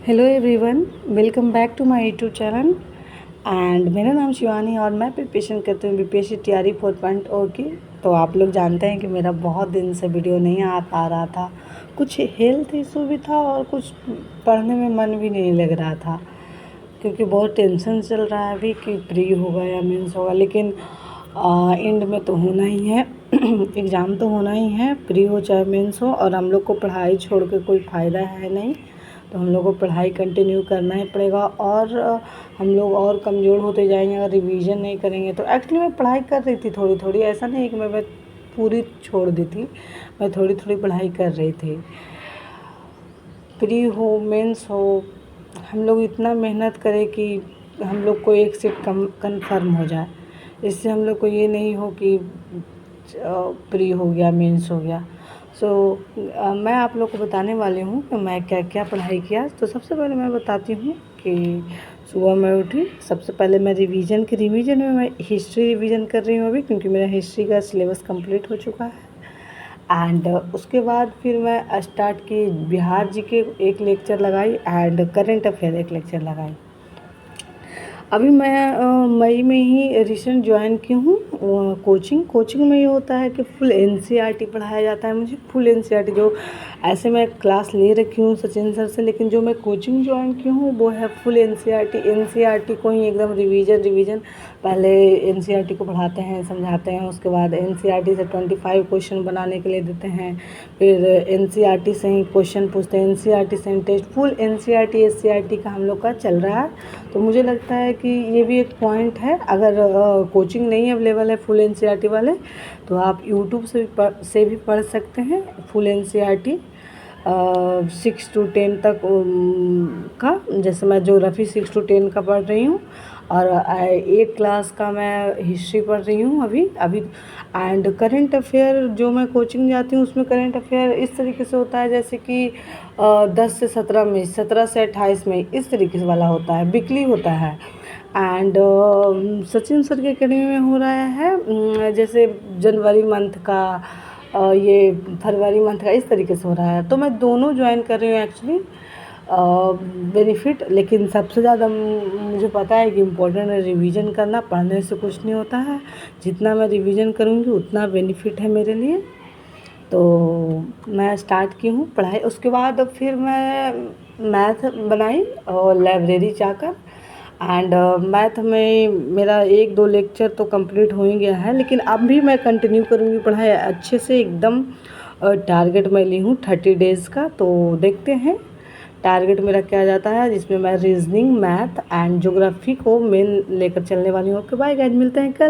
Hello everyone, welcome back to my YouTube channel. And मेरा नाम शिवानी और मैं प्रिपरेशन करती हूँ बीपीएससी तैयारी 4.0 की। तो आप लोग जानते हैं कि मेरा बहुत दिन से वीडियो नहीं आ पा रहा था। कुछ हेल्थ इशू भी था और कुछ पढ़ने में मन भी नहीं लग रहा था, क्योंकि बहुत टेंशन चल रहा है अभी कि प्री होगा या मेंस होगा। लेकिन एंड में तो होना ही है एग्ज़ाम तो होना ही है, प्री हो चाहे मेंस हो। और हम लोग को पढ़ाई छोड़ के कोई फ़ायदा है नहीं, तो हम लोग को पढ़ाई कंटिन्यू करना ही पड़ेगा। और हम लोग और कमज़ोर होते जाएंगे अगर रिवीजन नहीं करेंगे। तो एक्चुअली मैं पढ़ाई कर रही थी थोड़ी थोड़ी, ऐसा नहीं कि मैं पूरी छोड़ दी थी, मैं थोड़ी थोड़ी पढ़ाई कर रही थी। प्री हो मेंस हो, हम लोग इतना मेहनत करें कि हम लोग को एक सीट कन्फर्म हो जाए। इससे हम लोग को ये नहीं हो कि प्री हो गया मेंस हो गया। मैं आप लोग को बताने वाली हूँ कि मैं क्या क्या पढ़ाई किया। तो सबसे पहले मैं बताती हूँ कि सुबह मैं उठी, सबसे पहले मैं रिवीजन में मैं हिस्ट्री रिवीजन कर रही हूँ अभी, क्योंकि मेरा हिस्ट्री का सिलेबस कंप्लीट हो चुका है। एंड उसके बाद फिर मैं स्टार्ट की बिहार जी के एक लेक्चर लगाई एंड करेंट अफेयर एक लेक्चर लगाई। अभी मैं मई में ही रिसेंट ज्वाइन की हूँ कोचिंग में ये होता है कि फुल एनसीईआरटी पढ़ाया जाता है मुझे, फुल एनसीईआरटी। जो ऐसे मैं क्लास ले रखी हूँ सचिन सर से, लेकिन जो मैं कोचिंग ज्वाइन की हूँ वो है फुल एनसीईआरटी को ही एकदम रिवीजन। पहले एनसीईआरटी को पढ़ाते हैं, समझाते हैं, उसके बाद एनसीईआरटी से 25 क्वेश्चन बनाने के लिए देते हैं, फिर एनसीईआरटी से ही क्वेश्चन पूछते हैं, एनसीईआरटी से ही टेस्ट। फुल एनसीईआरटी एससीईआरटी का हम लोग का चल रहा है। तो मुझे लगता है कि ये भी एक पॉइंट है। अगर कोचिंग नहीं अवेलेबल है फुल एनसीईआरटी वाले, तो आप यूट्यूब से भी पढ़ सकते हैं फुल एनसीईआरटी 6 to 10 तक का। जैसे मैं ज्योग्राफी 6 to 10 का पढ़ रही हूँ और 8 क्लास का मैं हिस्ट्री पढ़ रही हूँ अभी। एंड करेंट अफेयर जो मैं कोचिंग जाती हूँ उसमें करेंट अफेयर इस तरीके से होता है जैसे कि 10 से 17 में, 17 से 28 में, इस तरीके से वाला होता है, वीकली होता है। एंड सचिन सर के अकेडमी में हो रहा है जैसे जनवरी मंथ का, ये फरवरी मंथ का, इस तरीके से हो रहा है। तो मैं दोनों ज्वाइन कर रही हूँ एक्चुअली बेनिफिट। लेकिन सबसे ज़्यादा मुझे पता है कि इम्पोर्टेंट है रिवीजन करना, पढ़ने से कुछ नहीं होता है। जितना मैं रिवीजन करूँगी उतना बेनिफिट है मेरे लिए। तो मैं स्टार्ट की हूँ पढ़ाई। उसके बाद फिर मैं मैथ बनाई और लाइब्रेरी जाकर। एंड मैथ में मेरा 1-2 लेक्चर तो कंप्लीट हो ही गया है, लेकिन अब भी मैं कंटिन्यू करूँगी पढ़ाई अच्छे से एकदम। टारगेट मैं ली हूँ 30 डेज़ का, तो देखते हैं टारगेट मेरा क्या जाता है, जिसमें मैं रीजनिंग, मैथ एंड ज्योग्राफी को मेन लेकर चलने वाली हूँ। ओके बाय गाइस, मिलते हैं कल।